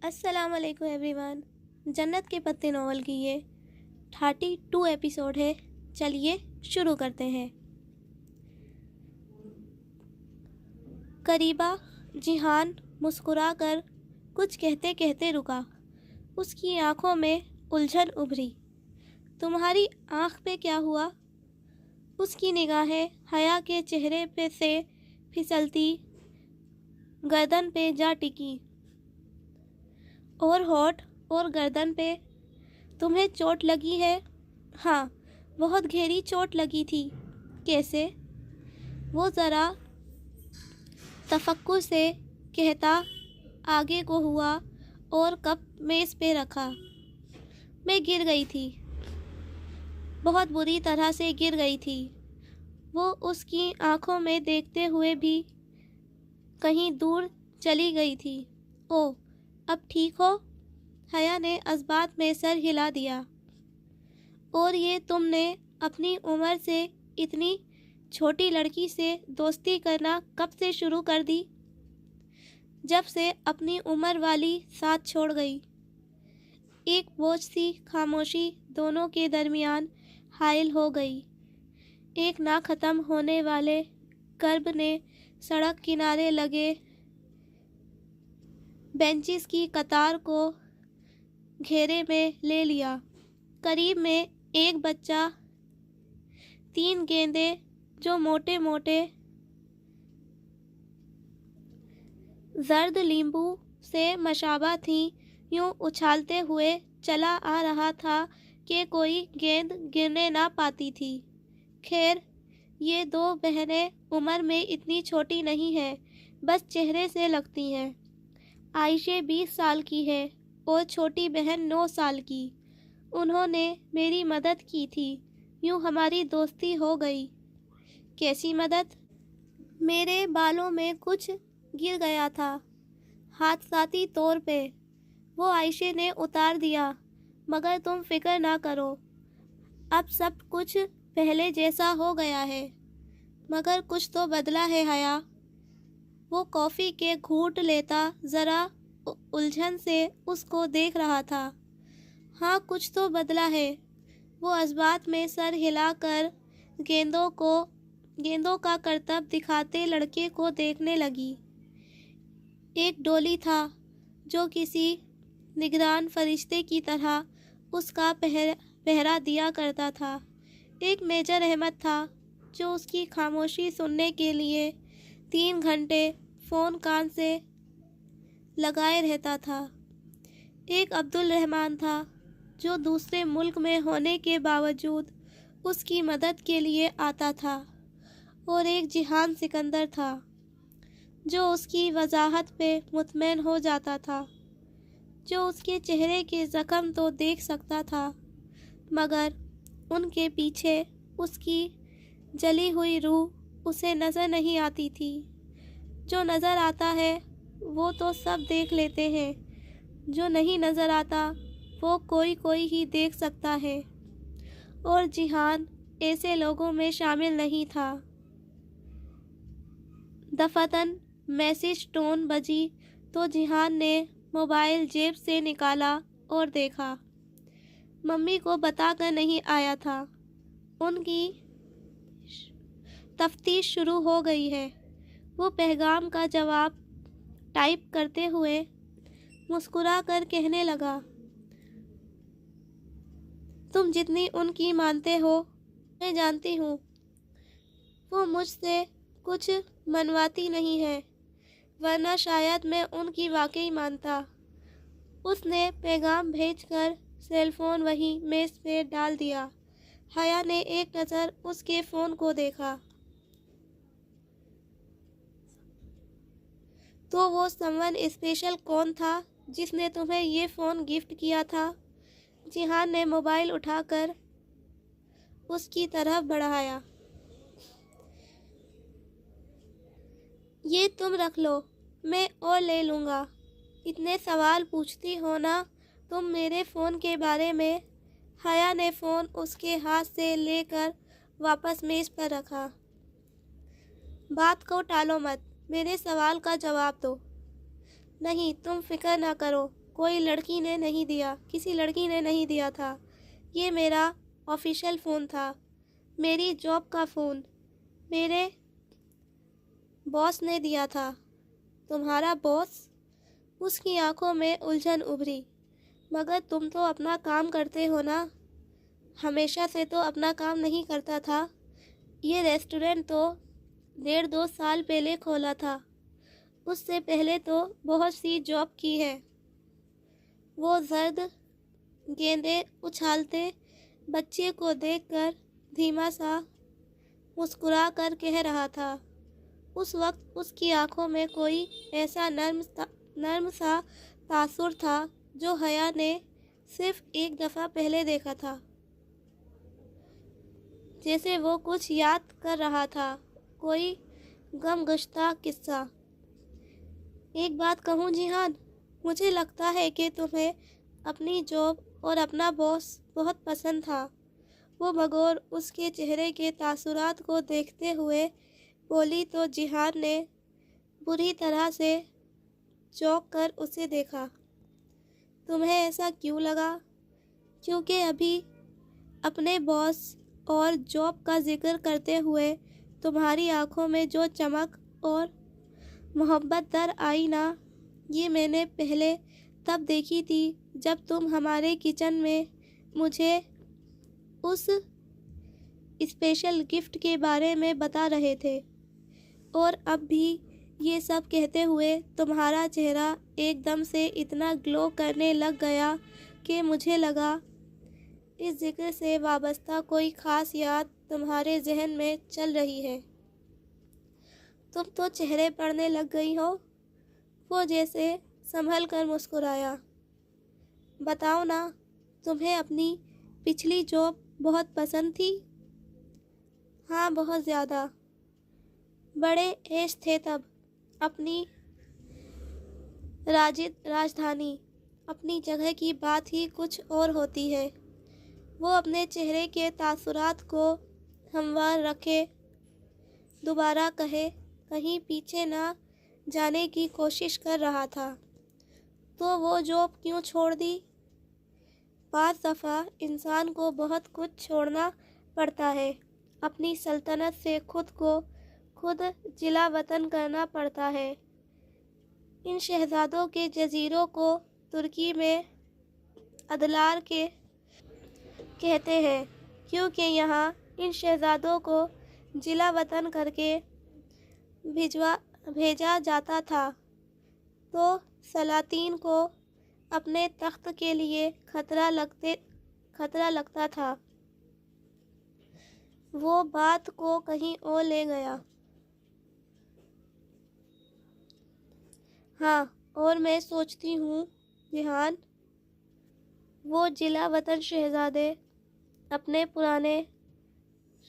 السلام علیکم every one. جنت کے پتے ناول کی یہ 32 ایپیسوڈ ہے۔ چلیے شروع کرتے ہیں۔ قریبا جہان مسکرا کر کچھ کہتے کہتے رکا۔ اس کی آنکھوں میں الجھن ابھری۔ تمہاری آنکھ پہ کیا ہوا؟ اس کی نگاہیں حیا کے چہرے پہ سے پھسلتی گردن پہ جا ٹکی۔ اور ہونٹ اور گردن پہ؟ تمہیں چوٹ لگی ہے؟ ہاں، بہت گہری چوٹ لگی تھی۔ کیسے؟ وہ ذرا تفکر سے کہتا آگے کو ہوا اور کپ میز پہ رکھا۔ میں گر گئی تھی، بہت بری طرح سے گر گئی تھی۔ وہ اس کی آنکھوں میں دیکھتے ہوئے بھی کہیں دور چلی گئی تھی۔ اوہ، اب ٹھیک ہو؟ حیا نے اثبات میں سر ہلا دیا۔ اور یہ تم نے اپنی عمر سے اتنی چھوٹی لڑکی سے دوستی کرنا کب سے شروع کر دی؟ جب سے اپنی عمر والی ساتھ چھوڑ گئی۔ ایک بوجھ سی خاموشی دونوں کے درمیان حائل ہو گئی۔ ایک نہ ختم ہونے والے کرب نے سڑک کنارے لگے بینچز کی قطار کو گھیرے میں لے لیا۔ قریب میں ایک بچہ، 3 گیندیں جو موٹے موٹے زرد لیموں سے مشابہ تھیں، یوں اچھالتے ہوئے چلا آ رہا تھا کہ کوئی گیند گرنے نہ پاتی تھی۔ خیر، یہ 2 بہنیں عمر میں اتنی چھوٹی نہیں ہیں، بس چہرے سے لگتی ہیں۔ عائشہ 20 سال کی ہے اور چھوٹی بہن 9 سال کی۔ انہوں نے میری مدد کی تھی، یوں ہماری دوستی ہو گئی۔ کیسی مدد؟ میرے بالوں میں کچھ گر گیا تھا حادثاتی طور پہ، وہ عائشہ نے اتار دیا۔ مگر تم فکر نہ کرو، اب سب کچھ پہلے جیسا ہو گیا ہے۔ مگر کچھ تو بدلا ہے حیا۔ وہ کافی کے گھونٹ لیتا ذرا الجھن سے اس کو دیکھ رہا تھا۔ ہاں، کچھ تو بدلا ہے۔ وہ اثبات میں سر ہلا کر گیندوں کا کرتب دکھاتے لڑکے کو دیکھنے لگی۔ ایک ڈولی تھا جو کسی نگران فرشتے کی طرح اس کا پہرا دیا کرتا تھا۔ ایک میجر احمد تھا جو اس کی خاموشی سننے کے لیے 3 گھنٹے فون کان سے لگائے رہتا تھا۔ ایک عبدالرحمن تھا جو دوسرے ملک میں ہونے کے باوجود اس کی مدد کے لیے آتا تھا، اور ایک جہان سکندر تھا جو اس کی وضاحت پہ مطمئن ہو جاتا تھا، جو اس کے چہرے کے زخم تو دیکھ سکتا تھا مگر ان کے پیچھے اس کی جلی ہوئی روح اسے نظر نہیں آتی تھی۔ جو نظر آتا ہے وہ تو سب دیکھ لیتے ہیں، جو نہیں نظر آتا وہ کوئی ہی دیکھ سکتا ہے، اور جہان ایسے لوگوں میں شامل نہیں تھا۔ دفعتاً میسج ٹون بجی تو جہان نے موبائل جیب سے نکالا اور دیکھا۔ ممی کو بتا کر نہیں آیا تھا، ان کی تفتیش شروع ہو گئی ہے۔ وہ پیغام کا جواب ٹائپ کرتے ہوئے مسکرا کر کہنے لگا، تم جتنی ان کی مانتے ہو میں جانتی ہوں، وہ مجھ سے کچھ منواتی نہیں ہے، ورنہ شاید میں ان کی واقعی مانتا۔ اس نے پیغام بھیج کر سیل فون وہیں میز پہ ڈال دیا۔ حیا نے ایک نظر اس کے فون کو دیکھا۔ تو وہ سمون اسپیشل کون تھا جس نے تمہیں یہ فون گفٹ کیا تھا؟ جہان نے موبائل اٹھا کر اس کی طرف بڑھایا۔ یہ تم رکھ لو، میں اور لے لوں گا۔ اتنے سوال پوچھتی ہو نا تم میرے فون کے بارے میں۔ حیا نے فون اس کے ہاتھ سے لے کر واپس میز پر رکھا۔ بات کو ٹالو مت، میرے سوال کا جواب دو۔ نہیں، تم فکر نہ کرو، کوئی لڑکی نے نہیں دیا، کسی لڑکی نے نہیں دیا تھا۔ یہ میرا آفیشیل فون تھا، میری جاب کا فون، میرے باس نے دیا تھا۔ تمہارا باس؟ اس کی آنکھوں میں الجھن ابھری۔ مگر تم تو اپنا کام کرتے ہو نا؟ ہمیشہ سے تو اپنا کام نہیں کرتا تھا۔ یہ ریسٹورنٹ تو 1.5-2 سال پہلے کھولا تھا، اس سے پہلے تو بہت سی جاب کی ہے۔ وہ زرد گیندیں اچھالتے بچے کو دیکھ کر دھیما سا مسکرا کر کہہ رہا تھا۔ اس وقت اس کی آنکھوں میں کوئی ایسا نرم سا تاثر تھا جو حیا نے صرف ایک دفعہ پہلے دیکھا تھا، جیسے وہ کچھ یاد کر رہا تھا، کوئی غم گشتہ قصہ۔ ایک بات کہوں جیحان، مجھے لگتا ہے کہ تمہیں اپنی جاب اور اپنا باس بہت پسند تھا۔ وہ بغور اس کے چہرے کے تاثرات کو دیکھتے ہوئے بولی تو جیحان نے بری طرح سے چونک کر اسے دیکھا۔ تمہیں ایسا کیوں لگا؟ کیونکہ ابھی اپنے باس اور جاب کا ذکر کرتے ہوئے تمہاری آنکھوں میں جو چمک اور محبت در آئی نا، یہ میں نے پہلے تب دیکھی تھی جب تم ہمارے کچن میں مجھے اس اسپیشل گفٹ کے بارے میں بتا رہے تھے، اور اب بھی۔ یہ سب کہتے ہوئے تمہارا چہرہ ایک دم سے اتنا گلو کرنے لگ گیا کہ مجھے لگا اس ذکر سے وابستہ کوئی خاص یاد تمہارے ذہن میں چل رہی ہے۔ تم تو چہرے پڑھنے لگ گئی ہو۔ وہ جیسے سنبھل کر مسکرایا۔ بتاؤ نا، تمہیں اپنی پچھلی جاب بہت پسند تھی؟ ہاں، بہت زیادہ۔ بڑے عیش تھے تب۔ اپنی راجدھانی، اپنی جگہ کی بات ہی کچھ اور ہوتی ہے۔ وہ اپنے چہرے کے تاثرات کو ہموار رکھے دوبارہ کہیں پیچھے نہ جانے کی کوشش کر رہا تھا۔ تو وہ جاب کیوں چھوڑ دی؟ بعض دفعہ انسان کو بہت کچھ چھوڑنا پڑتا ہے۔ اپنی سلطنت سے خود جلا وطن کرنا پڑتا ہے۔ ان شہزادوں کے جزیروں کو ترکی میں ادلار کہتے ہیں، کیونکہ یہاں ان شہزادوں کو جلا وطن کر کے بھیجا جاتا تھا تو سلاطین کو اپنے تخت کے لیے خطرہ لگتا تھا۔ وہ بات کو کہیں اور لے گیا۔ ہاں، اور میں سوچتی ہوں جیحان، وہ جلا وطن شہزادے اپنے پرانے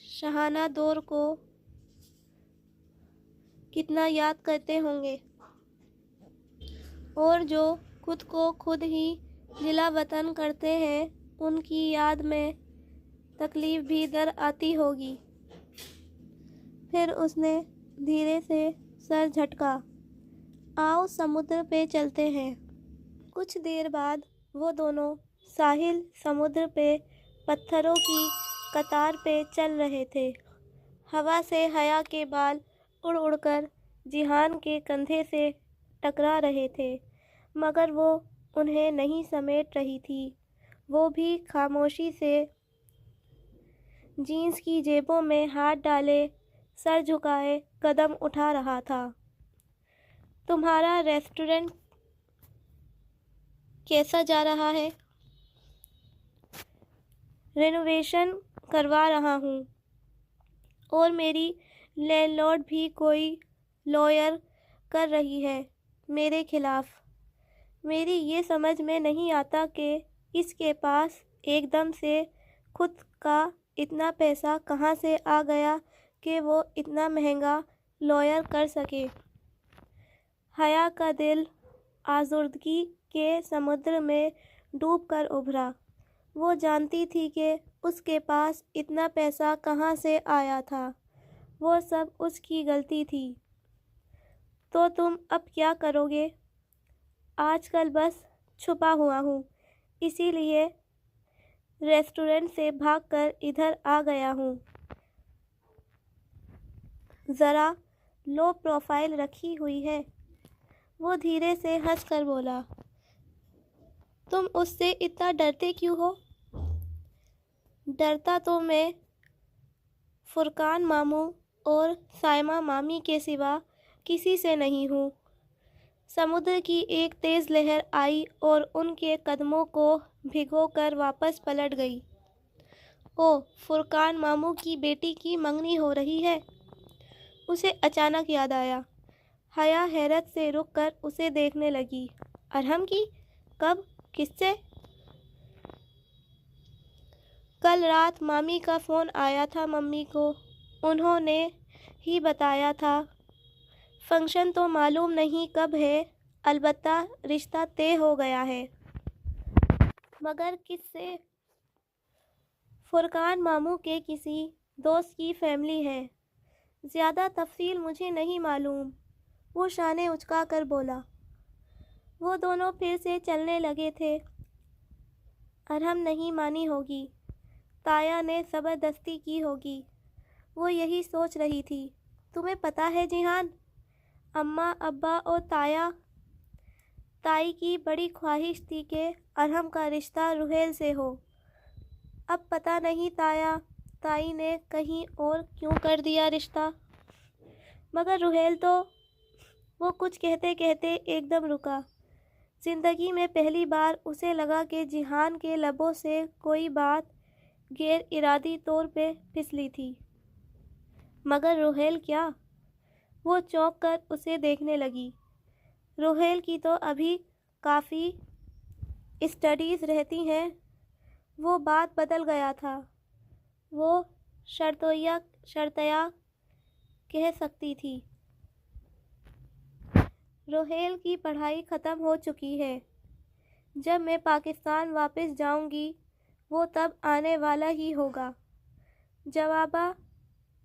شاہانہ دور کو کتنا یاد کرتے ہوں گے، اور جو خود کو خود ہی جلا وطن کرتے ہیں ان کی یاد میں تکلیف بھی در آتی ہوگی۔ پھر اس نے دھیرے سے سر جھٹکا۔ آؤ سمندر پہ چلتے ہیں۔ کچھ دیر بعد وہ دونوں ساحل سمندر پہ پتھروں کی قطار پہ چل رہے تھے۔ ہوا سے حیا کے بال اڑ اڑ کر جیحان کے کندھے سے ٹکرا رہے تھے، مگر وہ انہیں نہیں سمیٹ رہی تھی۔ وہ بھی خاموشی سے جینس کی جیبوں میں ہاتھ ڈالے، سر جھکائے قدم اٹھا رہا تھا۔ تمہارا ریسٹورنٹ کیسا جا رہا ہے؟ رینوویشن کروا رہا ہوں، اور میری لینڈ لارڈ بھی کوئی لوئر کر رہی ہے میرے خلاف۔ میری یہ سمجھ میں نہیں آتا کہ اس کے پاس ایک دم سے خود کا اتنا پیسہ کہاں سے آ گیا کہ وہ اتنا مہنگا لوئر کر سکے۔ حیا کا دل آزردگی کے سمندر میں ڈوب کر ابھرا۔ وہ جانتی تھی کہ اس کے پاس اتنا پیسہ کہاں سے آیا تھا، وہ سب اس کی غلطی تھی۔ تو تم اب کیا کرو گے؟ آج کل بس چھپا ہوا ہوں، اسی لیے ریسٹورنٹ سے بھاگ کر ادھر آ گیا ہوں۔ ذرا لو پروفائل رکھی ہوئی ہے۔ وہ دھیرے سے ہنس کر بولا، تم اس سے اتنا ڈرتے کیوں ہو؟ ڈرتا تو میں فرقان ماموں اور سائمہ مامی کے سوا کسی سے نہیں ہوں۔ سمندر کی ایک تیز لہر آئی اور ان کے قدموں کو بھگو کر واپس پلٹ گئی۔ اوہ، فرقان ماموں کی بیٹی کی منگنی ہو رہی ہے۔ اسے اچانک یاد آیا۔ حیا حیرت سے رک کر اسے دیکھنے لگی۔ ارحم کی؟ کب؟ کس سے؟ کل رات مامی کا فون آیا تھا ممی کو، انہوں نے ہی بتایا تھا۔ فنکشن تو معلوم نہیں کب ہے، البتہ رشتہ طے ہو گیا ہے۔ مگر کس سے؟ فرقان ماموں کے کسی دوست کی فیملی ہے۔ زیادہ تفصیل مجھے نہیں معلوم، وہ شانے اچکا کر بولا۔ وہ دونوں پھر سے چلنے لگے تھے۔ ارحم نہیں مانی ہوگی، تایا نے زبردستی کی ہوگی، وہ یہی سوچ رہی تھی۔ تمہیں پتہ ہے جیحان، اماں ابا اور تائی کی بڑی خواہش تھی کہ ارحم کا رشتہ روحیل سے ہو۔ اب پتہ نہیں تائی نے کہیں اور کیوں کر دیا رشتہ۔ مگر روحیل تو… وہ کچھ کہتے کہتے ایک دم رکا۔ زندگی میں پہلی بار اسے لگا کہ جیحان کے لبوں سے کوئی بات غیر ارادی طور پہ پھسلی تھی۔ مگر روحیل کیا؟ وہ چونک کر اسے دیکھنے لگی۔ روحیل کی تو ابھی کافی اسٹڈیز رہتی ہیں۔ وہ بات بدل گیا تھا۔ وہ شرطیہ کہہ سکتی تھی۔ روحیل کی پڑھائی ختم ہو چکی ہے۔ جب میں پاکستان واپس جاؤں گی وہ تب آنے والا ہی ہوگا۔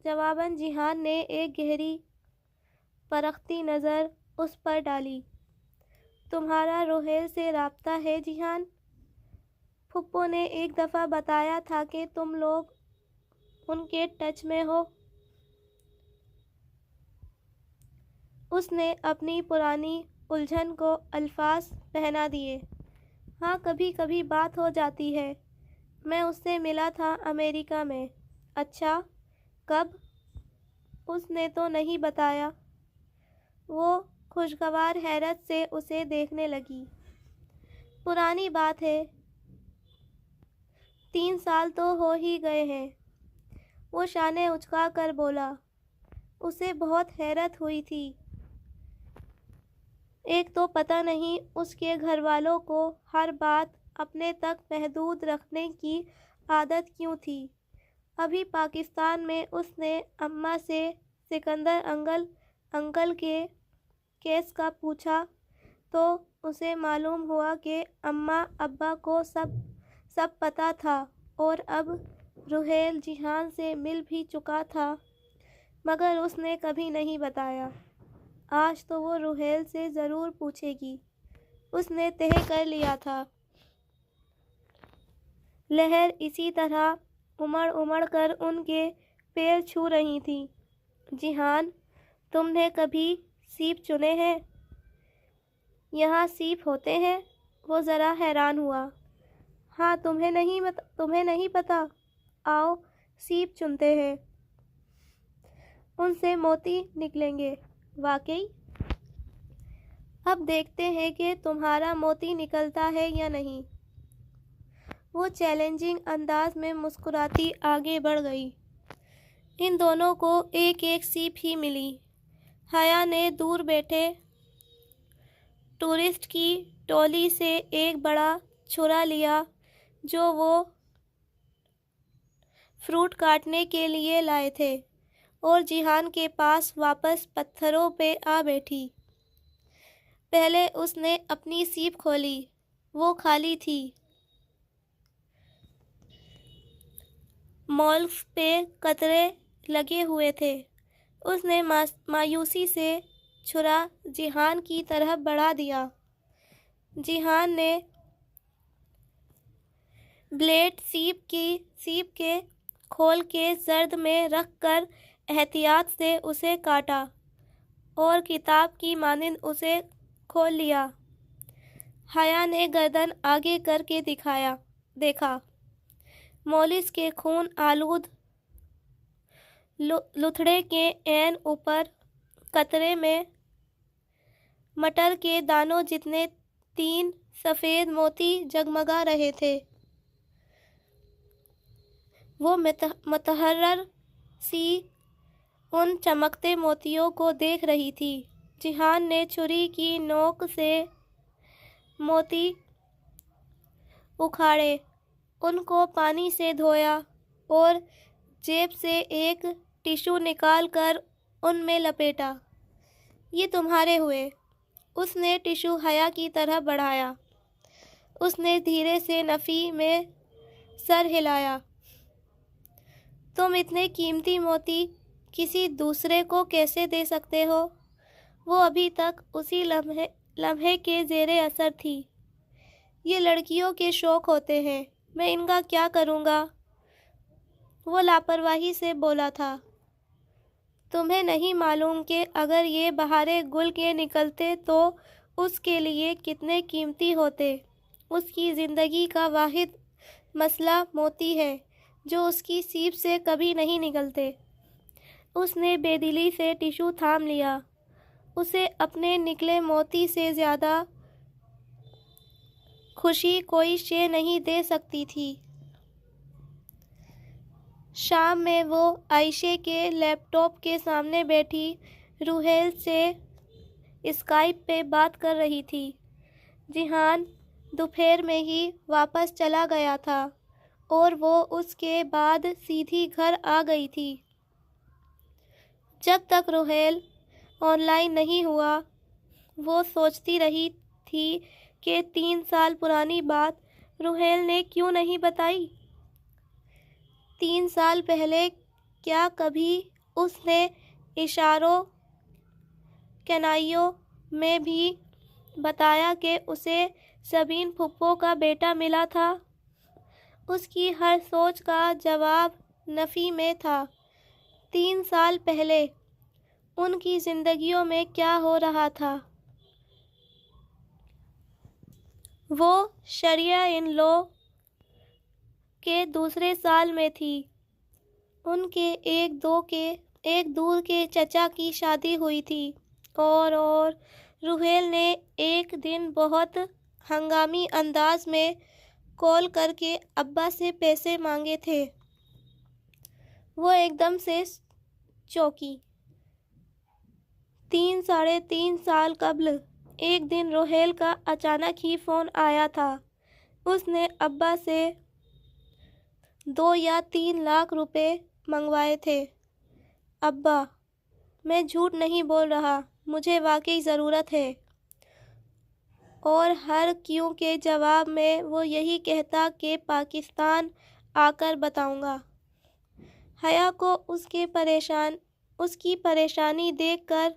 جواباً جیحان نے ایک گہری پرکھتی نظر اس پر ڈالی۔ تمہارا روحیل سے رابطہ ہے جیحان؟ پھپھو نے ایک دفعہ بتایا تھا کہ تم لوگ ان کے ٹچ میں ہو۔ اس نے اپنی پرانی الجھن کو الفاظ پہنا دیے۔ ہاں، کبھی کبھی بات ہو جاتی ہے۔ میں اس سے ملا تھا امریکہ میں۔ اچھا، کب؟ اس نے تو نہیں بتایا۔ وہ خوشگوار حیرت سے اسے دیکھنے لگی۔ پرانی بات ہے، 3 سال تو ہو ہی گئے ہیں۔ وہ شانے اچکا کر بولا۔ اسے بہت حیرت ہوئی تھی۔ ایک تو پتہ نہیں اس کے گھر والوں کو ہر بات اپنے تک محدود رکھنے کی عادت کیوں تھی۔ ابھی پاکستان میں اس نے اماں سے سکندر انکل کے کیس کا پوچھا تو اسے معلوم ہوا کہ اماں ابا کو سب پتہ تھا، اور اب روحیل جیحان سے مل بھی چکا تھا، مگر اس نے کبھی نہیں بتایا۔ آج تو وہ روحیل سے ضرور پوچھے گی، اس نے طے کر لیا تھا۔ لہر اسی طرح امڑ کر ان کے پیر چھو رہی تھی۔ جیحان، تم نے کبھی سیپ چنے ہیں؟ یہاں سیپ ہوتے ہیں؟ وہ ذرا حیران ہوا۔ ہاں، تمہیں نہیں پتہ؟ آؤ سیپ چنتے ہیں، ان سے موتی نکلیں گے۔ واقعی؟ اب دیکھتے ہیں کہ تمہارا موتی نکلتا ہے یا نہیں۔ وہ چیلنجنگ انداز میں مسکراتی آگے بڑھ گئی۔ ان دونوں کو ایک ایک سیپ ہی ملی۔ حیا نے دور بیٹھے ٹورسٹ کی ٹولی سے ایک بڑا چھرا لیا جو وہ فروٹ کاٹنے کے لیے لائے تھے، اور جیحان کے پاس واپس پتھروں پہ آ بیٹھی۔ پہلے اس نے اپنی سیپ کھولی، وہ خالی تھی۔ مولس پہ قطرے لگے ہوئے تھے۔ اس نے مایوسی سے چھرا جیحان کی طرف بڑھا دیا۔ جیہان نے بلیڈ سیپ کے کھول کے زرد میں رکھ کر احتیاط سے اسے کاٹا اور کتاب کی مانند اسے کھول لیا۔ حیا نے گردن آگے کر کے دیکھا۔ مولس کے خون آلود لتھڑے کے عین اوپر قطرے میں مٹر کے دانوں جتنے 3 سفید موتی جگمگا رہے تھے۔ وہ متحرر سی ان چمکتے موتیوں کو دیکھ رہی تھی۔ جیہان نے چھری کی نوک سے موتی اکھاڑے، ان کو پانی سے دھویا اور جیب سے ایک ٹشو نکال کر ان میں لپیٹا۔ یہ تمہارے ہوئے۔ اس نے ٹشو حیا کی طرف بڑھایا۔ اس نے دھیرے سے نفی میں سر ہلایا۔ تم اتنے قیمتی موتی کسی دوسرے کو کیسے دے سکتے ہو؟ وہ ابھی تک اسی لمحے کے زیر اثر تھی۔ یہ لڑکیوں کے شوق ہوتے ہیں، میں ان کا کیا کروں گا؟ وہ لاپرواہی سے بولا تھا۔ تمہیں نہیں معلوم کہ اگر یہ بہارے گل کے نکلتے تو اس کے لیے کتنے قیمتی ہوتے؟ اس کی زندگی کا واحد مسئلہ موتی ہے جو اس کی سیپ سے کبھی نہیں نکلتے۔ اس نے بے دلی سے ٹشو تھام لیا۔ اسے اپنے نکلے موتی سے زیادہ خوشی کوئی شے نہیں دے سکتی تھی۔ شام میں وہ عائشہ کے لیپ ٹاپ کے سامنے بیٹھی روحیل سے اسکائپ پہ بات کر رہی تھی۔ جیہان دوپہر میں ہی واپس چلا گیا تھا اور وہ اس کے بعد سیدھی گھر آ گئی تھی۔ جب تک روحیل آن لائن نہیں ہوا، وہ سوچتی رہی تھی کہ 3 سال پرانی بات روحیل نے کیوں نہیں بتائی؟ 3 سال پہلے کیا کبھی اس نے اشاروں کنائیوں میں بھی بتایا کہ اسے سبین پھپھو کا بیٹا ملا تھا؟ اس کی ہر سوچ کا جواب نفی میں تھا۔ 3 سال پہلے ان کی زندگیوں میں کیا ہو رہا تھا؟ وہ شرعیہ ان لا کے دوسرے سال میں تھی۔ ان کے ایک دور کے چچا کی شادی ہوئی تھی اور روحیل نے ایک دن بہت ہنگامی انداز میں کال کر کے ابا سے پیسے مانگے تھے۔ وہ ایک دم سے چونکی۔ 3 / 3 سال قبل ایک دن روحیل کا اچانک ہی فون آیا تھا۔ اس نے ابا سے 2 یا 3 لاکھ روپے منگوائے تھے۔ ابا، میں جھوٹ نہیں بول رہا، مجھے واقعی ضرورت ہے۔ اور ہر کیوں کے جواب میں وہ یہی کہتا کہ پاکستان آ کر بتاؤں گا۔ حیا کو اس کی پریشانی دیکھ کر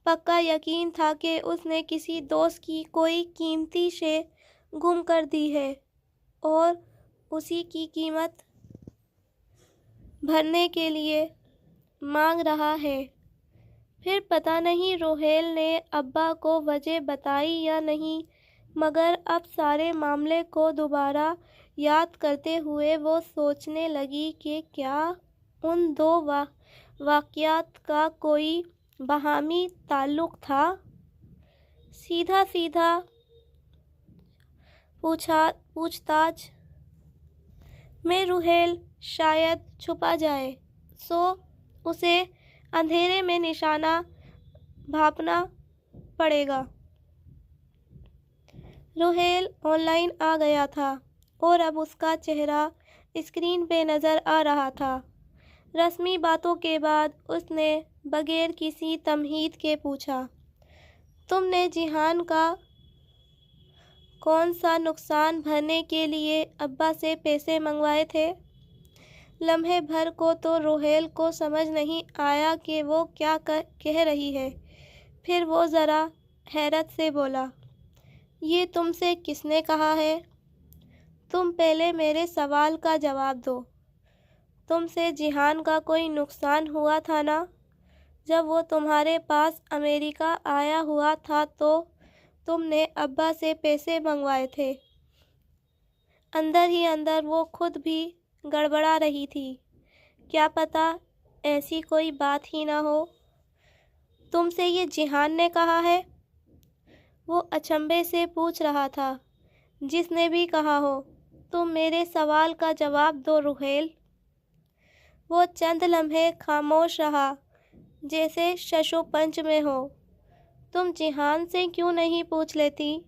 پکا یقین تھا کہ اس نے کسی دوست کی کوئی قیمتی شے گم کر دی ہے اور اسی کی قیمت بھرنے کے لیے مانگ رہا ہے۔ پھر پتہ نہیں روحیل نے ابا کو وجہ بتائی یا نہیں، مگر اب سارے معاملے کو دوبارہ یاد کرتے ہوئے وہ سوچنے لگی کہ کیا ان 2 واقعات کا کوئی باہمی تعلق تھا؟ سیدھا پوچھ تاچھ میں روحیل شاید چھپا جائے، سو اسے اندھیرے میں نشانہ بھانپنا پڑے گا۔ روحیل آن لائن آ گیا تھا اور اب اس کا چہرہ اسکرین پہ نظر آ رہا تھا۔ رسمی باتوں کے بعد اس نے بغیر کسی تمہید کے پوچھا، تم نے جیہان کا کون سا نقصان بھرنے کے لیے ابا سے پیسے منگوائے تھے؟ لمحے بھر کو تو روحیل کو سمجھ نہیں آیا کہ وہ کیا کہہ رہی ہے۔ پھر وہ ذرا حیرت سے بولا، یہ تم سے کس نے کہا ہے؟ تم پہلے میرے سوال کا جواب دو۔ تم سے جیہان کا کوئی نقصان ہوا تھا نا؟ جب وہ تمہارے پاس امریکہ آیا ہوا تھا تو تم نے ابا سے پیسے منگوائے تھے۔ اندر ہی اندر وہ خود بھی گڑبڑا رہی تھی۔ کیا پتہ ایسی کوئی بات ہی نہ ہو؟ تم سے یہ جیہان نے کہا ہے؟ وہ اچنبھے سے پوچھ رہا تھا۔ جس نے بھی کہا ہو، تم میرے سوال کا جواب دو روہیل۔ وہ چند لمحے خاموش رہا، جیسے ششو پنچ میں ہو۔ تم جیہان سے کیوں نہیں پوچھ لیتی؟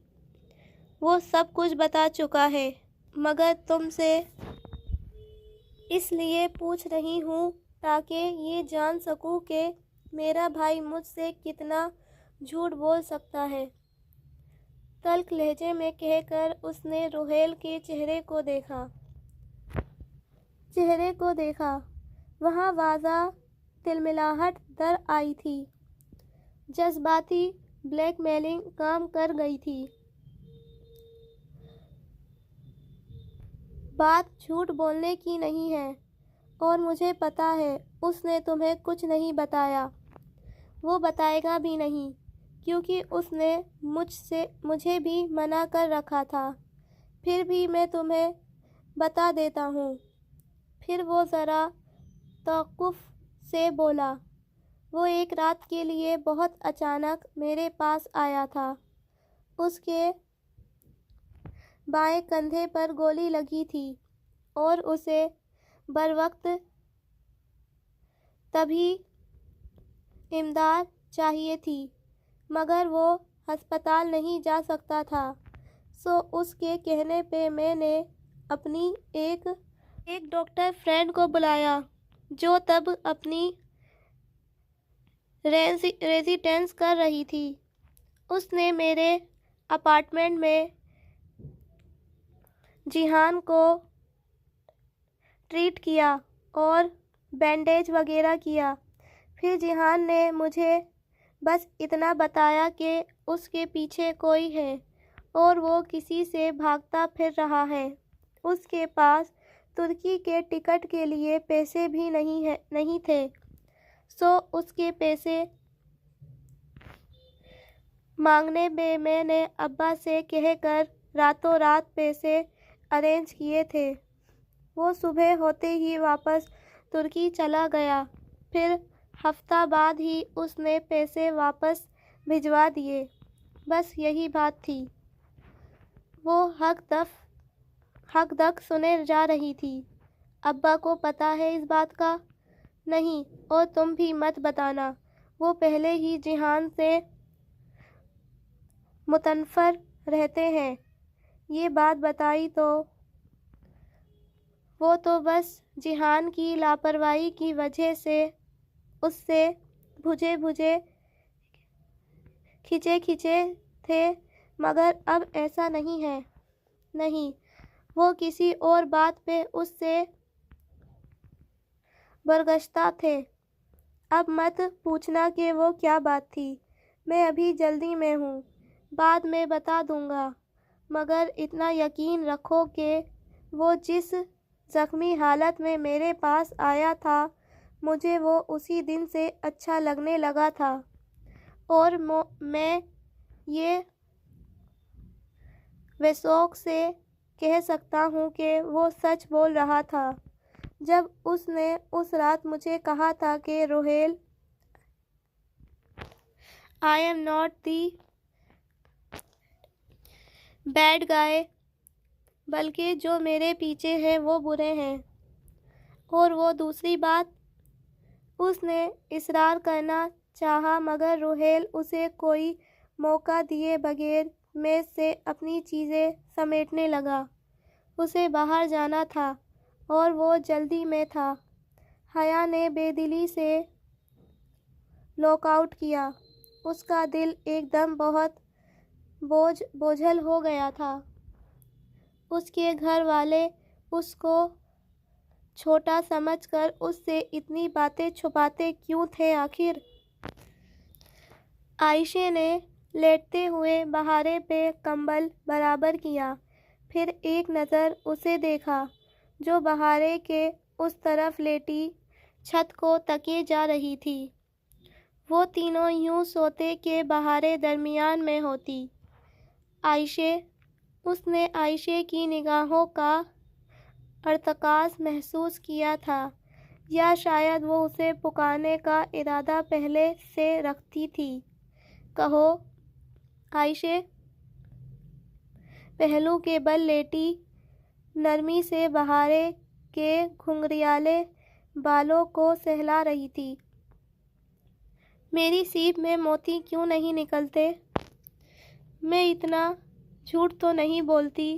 وہ سب کچھ بتا چکا ہے، مگر تم سے اس لیے پوچھ رہی ہوں تاکہ یہ جان سکوں کہ میرا بھائی مجھ سے کتنا جھوٹ بول سکتا ہے۔ تلخ لہجے میں کہہ کر اس نے روہیل کے چہرے کو دیکھا۔ وہاں واضح تلملاہٹ در آئی تھی۔ جذباتی بلیک میلنگ کام کر گئی تھی۔ بات جھوٹ بولنے کی نہیں ہے، اور مجھے پتا ہے اس نے تمہیں کچھ نہیں بتایا۔ وہ بتائے گا بھی نہیں، کیونکہ اس نے مجھے بھی منع کر رکھا تھا۔ پھر بھی میں تمہیں بتا دیتا ہوں۔ پھر وہ ذرا توقف سے بولا۔ وہ ایک رات کے لیے بہت اچانک میرے پاس آیا تھا۔ اس کے بائیں کندھے پر گولی لگی تھی اور اسے بروقت طبی امداد چاہیے تھی، مگر وہ ہسپتال نہیں جا سکتا تھا۔ سو اس کے کہنے پہ میں نے اپنی ایک ڈاکٹر فرینڈ کو بلایا، جو تب اپنی ریزیڈنس کر رہی تھی۔ اس نے میرے اپارٹمنٹ میں جیہان کو ٹریٹ کیا اور بینڈیج وغیرہ کیا۔ پھر جیہان نے مجھے بس اتنا بتایا کہ اس کے پیچھے کوئی ہے اور وہ کسی سے بھاگتا پھر رہا ہے۔ اس کے پاس ترکی کے ٹکٹ کے لیے پیسے بھی نہیں تھے، سو اس کے پیسے مانگنے پہ میں نے ابا سے کہہ کر راتوں رات پیسے ارینج کیے تھے۔ وہ صبح ہوتے ہی واپس ترکی چلا گیا، پھر ہفتہ بعد ہی اس نے پیسے واپس بھجوا دیے۔ بس یہی بات تھی۔ وہ ہک دک سنے جا رہی تھی۔ ابا کو پتہ ہے اس بات کا؟ نہیں، اور تم بھی مت بتانا۔ وہ پہلے ہی جیہان سے متنفر رہتے ہیں۔ یہ بات بتائی تو وہ تو بس جیہان کی لاپرواہی کی وجہ سے اس سے بھجے کھچے تھے، مگر اب ایسا نہیں ہے۔ نہیں، وہ کسی اور بات پہ اس سے برگشتہ تھے۔ اب مت پوچھنا کہ وہ کیا بات تھی۔ میں ابھی جلدی میں ہوں، بعد میں بتا دوں گا، مگر اتنا یقین رکھو کہ وہ جس زخمی حالت میں میرے پاس آیا تھا، مجھے وہ اسی دن سے اچھا لگنے لگا تھا، اور میں یہ وثوق سے کہہ سکتا ہوں کہ وہ سچ بول رہا تھا جب اس نے اس رات مجھے کہا تھا کہ Rohail, I am not the bad guy، بلکہ جو میرے پیچھے ہیں وہ برے ہیں۔ اور وہ دوسری بات، اس نے اصرار کرنا چاہا مگر روہیل اسے کوئی موقع دیے بغیر میز سے اپنی چیزیں سمیٹنے لگا۔ اسے باہر جانا تھا اور وہ جلدی میں تھا۔ حیا نے بے دلی سے لاک آؤٹ کیا۔ اس کا دل ایک دم بہت بوجھل ہو گیا تھا۔ اس کے گھر والے اس کو چھوٹا سمجھ کر اس سے اتنی باتیں چھپاتے کیوں تھے آخر؟ عائشہ نے لیٹتے ہوئے بہارے پہ کمبل برابر کیا، پھر ایک نظر اسے دیکھا جو بہارے کے اس طرف لیٹی چھت کو تکیے جا رہی تھی۔ وہ تینوں یوں سوتے کہ بہارے درمیان میں ہوتی۔ عائشہ، اس نے عائشہ کی نگاہوں کا ارتکاز محسوس کیا تھا، یا شاید وہ اسے پکارنے کا ارادہ پہلے سے رکھتی تھی۔ کہو عائشہ۔ پہلو کے بل لیٹی نرمی سے بہارے کے گھنگریالے بالوں کو سہلا رہی تھی۔ میری سیپ میں موتی کیوں نہیں نکلتے؟ میں اتنا جھوٹ تو نہیں بولتی؟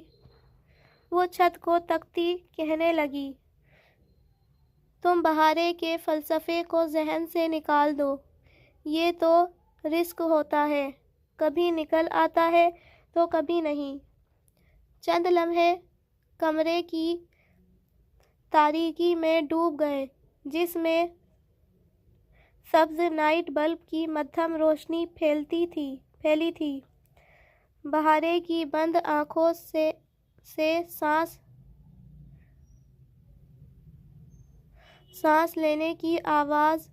وہ چھت کو تکتی کہنے لگی۔ تم بہارے کے فلسفے کو ذہن سے نکال دو، یہ تو رزق ہوتا ہے، کبھی نکل آتا ہے تو کبھی نہیں۔ چند لمحے کمرے کی تاریکی میں ڈوب گئے، جس میں سبز نائٹ بلب کی مدھم روشنی پھیلی تھی۔ بہارے کی بند آنکھوں سے سانس لینے کی آواز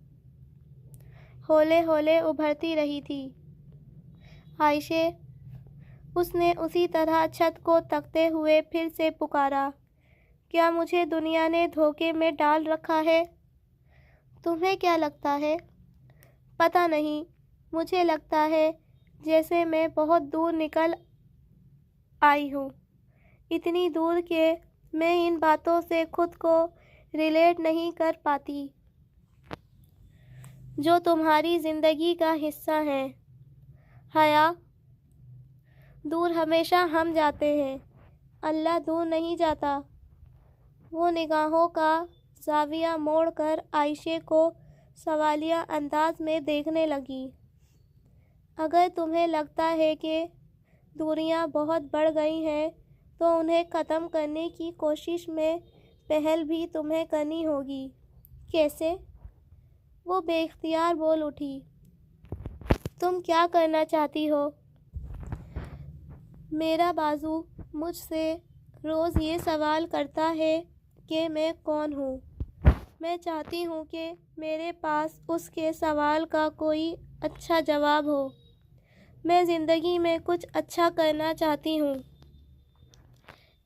ہولے ہولے ابھرتی رہی تھی۔ عائشہ، اس نے اسی طرح چھت کو تکتے ہوئے پھر سے پکارا۔ کیا مجھے دنیا نے دھوکے میں ڈال رکھا ہے؟ تمہیں کیا لگتا ہے؟ پتہ نہیں، مجھے لگتا ہے جیسے میں بہت دور نکل آئی ہوں، اتنی دور کہ میں ان باتوں سے خود کو ریلیٹ نہیں کر پاتی جو تمہاری زندگی کا حصہ ہیں۔ حیا، دور ہمیشہ ہم جاتے ہیں، اللہ دور نہیں جاتا۔ وہ نگاہوں کا زاویہ موڑ کر عائشہ کو سوالیہ انداز میں دیکھنے لگی۔ اگر تمہیں لگتا ہے کہ دوریاں بہت بڑھ گئی ہیں تو انہیں ختم کرنے کی کوشش میں پہل بھی تمہیں کرنی ہوگی۔ کیسے؟ وہ بے اختیار بول اٹھی۔ تم کیا کرنا چاہتی ہو؟ میرا بازو مجھ سے روز یہ سوال کرتا ہے کہ میں کون ہوں۔ میں چاہتی ہوں کہ میرے پاس اس کے سوال کا کوئی اچھا جواب ہو۔ میں زندگی میں کچھ اچھا کرنا چاہتی ہوں،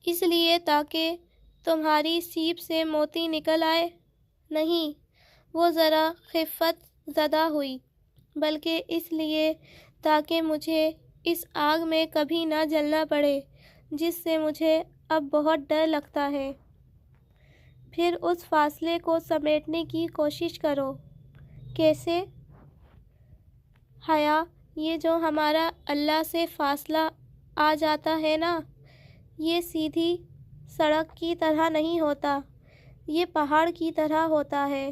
اس لیے تاکہ تمہاری سیپ سے موتی نکل آئے؟ نہیں، وہ ذرا خفت زدہ ہوئی، بلکہ اس لیے تاکہ مجھے اس آگ میں کبھی نہ جلنا پڑے جس سے مجھے اب بہت ڈر لگتا ہے۔ پھر اس فاصلے کو سمیٹنے کی کوشش کرو۔ کیسے؟ حیا، یہ جو ہمارا اللہ سے فاصلہ آ جاتا ہے نا، یہ سیدھی سڑک کی طرح نہیں ہوتا، یہ پہاڑ کی طرح ہوتا ہے۔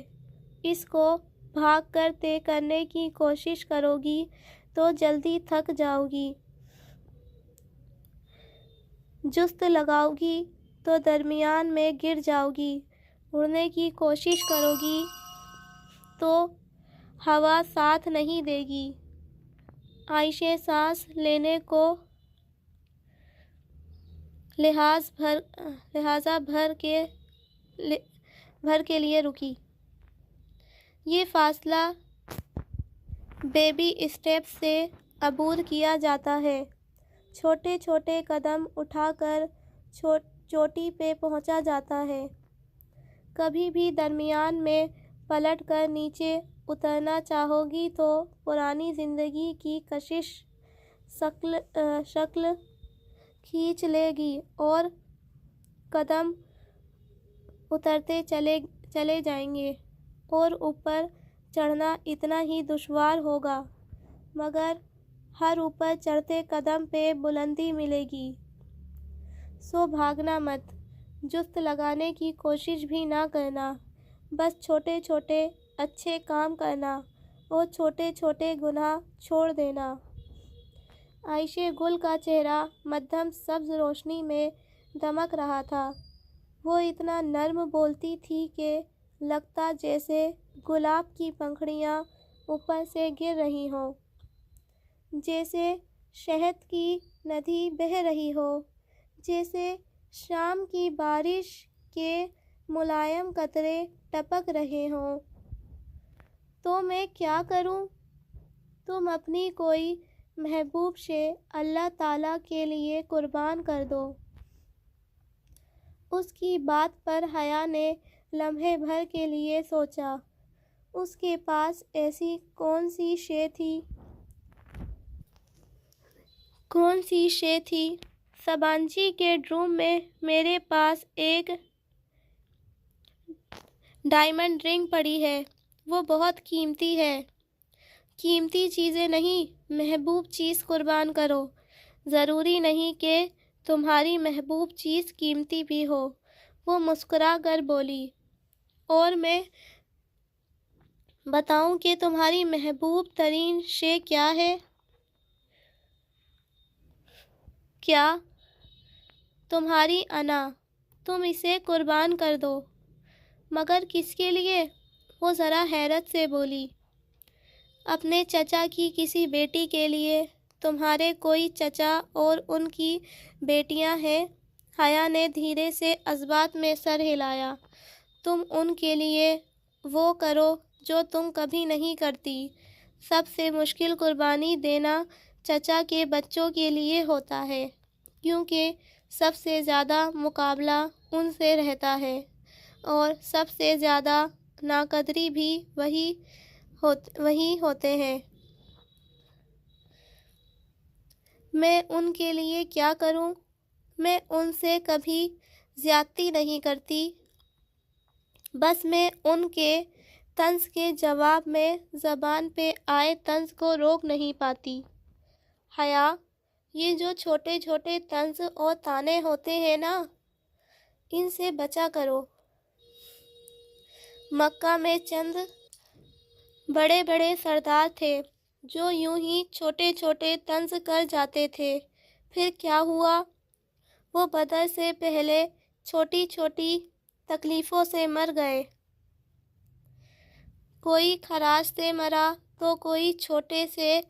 اس کو بھاگ کر طے کرنے کی کوشش کرو گی تو جلدی تھک جاؤ گی، جست لگاؤ گی تو درمیان میں گر جاؤ گی، اڑنے کی کوشش کرو گی تو ہوا ساتھ نہیں دے گی۔ عائشہ سانس لینے کو لہجہ بھر کے لیے رکی۔ یہ فاصلہ بیبی اسٹیپ سے عبور کیا جاتا ہے، چھوٹے چھوٹے قدم اٹھا کر چوٹی پہ پہنچا جاتا ہے۔ کبھی بھی درمیان میں پلٹ کر نیچے اترنا چاہو گی تو پرانی زندگی کی کشش شکل کھینچ لے گی اور قدم اترتے چلے جائیں گے اور اوپر چڑھنا اتنا ہی دشوار ہوگا، مگر ہر اوپر چڑھتے قدم پہ بلندی ملے گی۔ سو بھاگنا مت، جست لگانے کی کوشش بھی نہ کرنا، بس چھوٹے چھوٹے اچھے کام کرنا اور چھوٹے چھوٹے گناہ چھوڑ دینا۔ عائشہ گل کا چہرہ مدھم سبز روشنی میں دمک رہا تھا۔ وہ اتنا نرم بولتی تھی کہ لگتا جیسے گلاب کی پنکھڑیاں اوپر سے گر رہی ہوں۔ جیسے شہد کی ندی بہہ رہی ہو، جیسے شام کی بارش کے ملائم قطرے ٹپک رہے ہوں۔ تو میں کیا کروں؟ تم اپنی کوئی محبوب شے اللہ تعالیٰ کے لیے قربان کر دو۔ اس کی بات پر حیا نے لمحے بھر کے لیے سوچا۔ اس کے پاس ایسی کون سی شے تھی؟ سبانچی کے ڈرم میں میرے پاس ایک ڈائمنڈ رنگ پڑی ہے، وہ بہت قیمتی ہے۔ قیمتی چیزیں نہیں، محبوب چیز قربان کرو۔ ضروری نہیں کہ تمہاری محبوب چیز قیمتی بھی ہو، وہ مسکرا کر بولی۔ اور میں بتاؤں کہ تمہاری محبوب ترین شے کیا ہے؟ کیا؟ تمہاری انا۔ تم اسے قربان کر دو۔ مگر کس کے لیے؟ وہ ذرا حیرت سے بولی۔ اپنے چچا کی کسی بیٹی کے لیے۔ تمہارے کوئی چچا اور ان کی بیٹیاں ہیں؟ حیا نے دھیرے سے اثبات میں سر ہلایا۔ تم ان کے لیے وہ کرو جو تم کبھی نہیں کرتی۔ سب سے مشکل قربانی دینا چچا کے بچوں کے لیے ہوتا ہے، کیونکہ سب سے زیادہ مقابلہ ان سے رہتا ہے، اور سب سے زیادہ ناقدری بھی وہی ہوتے ہیں۔ میں ان کے لیے کیا کروں؟ میں ان سے کبھی زیادتی نہیں کرتی، بس میں ان کے طنز کے جواب میں زبان پہ آئے طنز کو روک نہیں پاتی۔ حیا، یہ جو چھوٹے چھوٹے طنز اور طعنے ہوتے ہیں نا، ان سے بچا کرو۔ مکہ میں چند بڑے بڑے سردار تھے جو یوں ہی چھوٹے چھوٹے طنز کر جاتے تھے، پھر کیا ہوا؟ وہ بدر سے پہلے چھوٹی چھوٹی تکلیفوں سے مر گئے۔ کوئی خراش سے مرا تو کوئی چھوٹے سے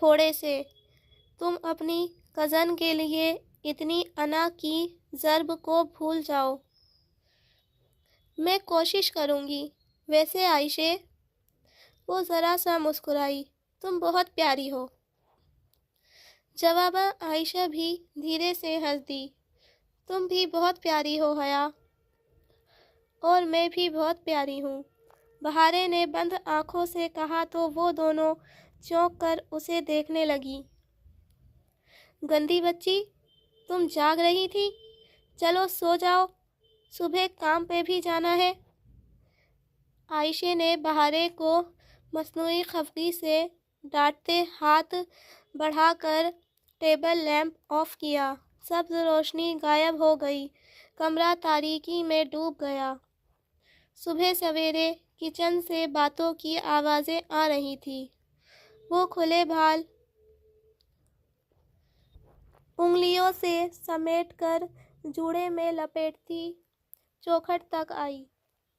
پھوڑے سے۔ تم اپنی کزن کے لیے اتنی انا کی ضرب کو بھول جاؤ۔ میں کوشش کروں گی۔ ویسے عائشہ، وہ ذرا سا مسکرائی، تم بہت پیاری ہو۔ جواباً عائشہ بھی دھیرے سے ہنس دی۔ تم بھی بہت پیاری ہو حیا، اور میں بھی بہت پیاری ہوں، بہارے نے بند آنکھوں سے کہا تو وہ دونوں چونک کر اسے دیکھنے لگیں۔ گندی بچی، تم جاگ رہی تھی؟ چلو سو جاؤ، صبح کام پہ بھی جانا ہے۔ عائشہ نے بہارے کو مصنوعی خفگی سے ڈانٹتے ہاتھ بڑھا کر ٹیبل لیمپ آف کیا۔ سبز روشنی غائب ہو گئی، کمرہ تاریکی میں ڈوب گیا۔ صبح سویرے کچن سے باتوں کی آوازیں آ رہی تھیں۔ وہ کھلے بال انگلیوں سے سمیٹ کر جوڑے میں لپیٹتی چوکھٹ تک آئی۔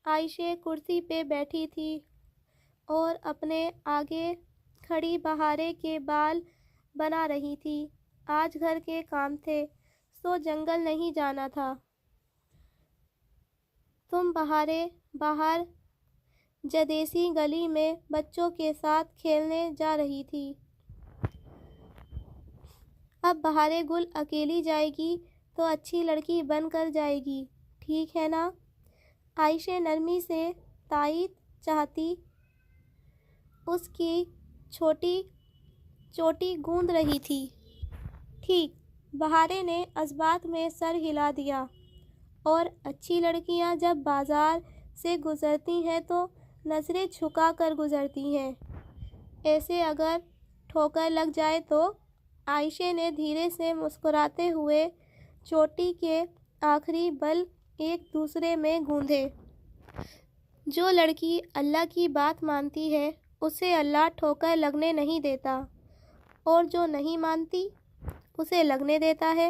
عائشہ کرسی پہ بیٹھی تھی اور اپنے آگے کھڑی بہارے کے بال بنا رہی تھی۔ آج گھر کے کام تھے، سو جنگل نہیں جانا تھا۔ تم بہارے باہر جدیسی گلی میں بچوں کے ساتھ کھیلنے جا رہی تھی۔ اب بہارے گل اکیلی جائے گی تو اچھی لڑکی بن کر جائے گی، ٹھیک ہے نا؟ عائشہ نرمی سے تائید چاہتی اس کی چوٹی گوند رہی تھی۔ ٹھیک، بہارے نے اثبات میں سر ہلا دیا۔ اور اچھی لڑکیاں جب بازار سے گزرتی ہیں تو نظریں جھکا کر گزرتی ہیں، ایسے اگر ٹھوکر لگ جائے تو؟ عائشہ نے دھیرے سے مسکراتے ہوئے چوٹی کے آخری بل ایک دوسرے میں گوندھے۔ جو لڑکی اللہ کی بات مانتی ہے اسے اللہ ٹھوکر لگنے نہیں دیتا، اور جو نہیں مانتی اسے لگنے دیتا ہے۔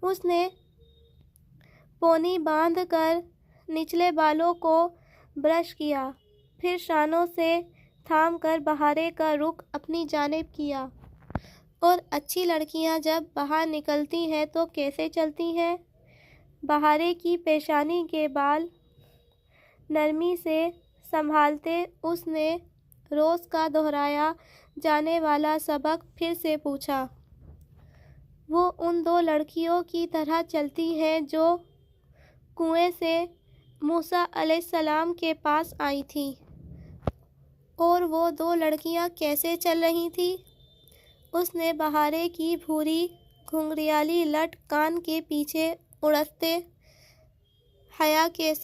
اس نے پونی باندھ کر نچلے بالوں کو برش کیا، پھر شانوں سے تھام کر بہارے کا رخ اپنی جانب کیا۔ اور اچھی لڑکیاں جب باہر نکلتی ہیں تو کیسے چلتی ہیں؟ بہارے کی پیشانی کے بال نرمی سے سنبھالتے اس نے روز کا دہرایا جانے والا سبق پھر سے پوچھا۔ وہ ان دو لڑکیوں کی طرح چلتی ہیں جو کنویں سے موسیٰ علیہ السلام کے پاس آئی تھیں۔ اور وہ دو لڑکیاں کیسے چل رہی تھیں؟ اس نے بہارے کی بھوری گھنگریالی لٹ کان کے پیچھے اڑستے حیا کے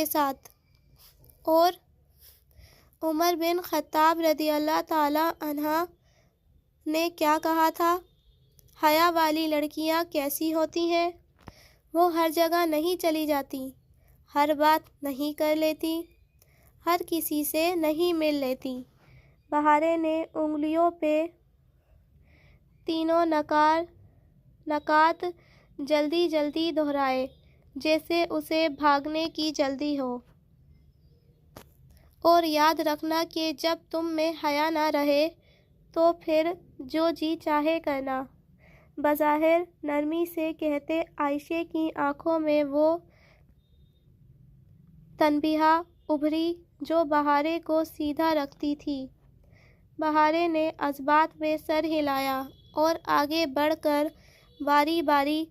ساتھ اور عمر بن خطاب رضی اللہ تعالی عنہ نے کیا کہا تھا؟ حیا والی لڑکیاں کیسی ہوتی ہیں؟ وہ ہر جگہ نہیں چلی جاتی، ہر بات نہیں کر لیتی، ہر کسی سے نہیں مل لیتی۔ بہارے نے انگلیوں پہ تینوں نکات جلدی جلدی دہرائے جیسے اسے بھاگنے کی جلدی ہو۔ اور یاد رکھنا کہ جب تم میں حیا نہ رہے تو پھر جو جی چاہے کرنا۔ بظاہر نرمی سے کہتے عائشہ کی آنکھوں میں وہ تنبیہ ابھری جو بہارے کو سیدھا رکھتی تھی۔ بہارے نے اس بات پہ سر ہلایا اور آگے بڑھ کر باری باری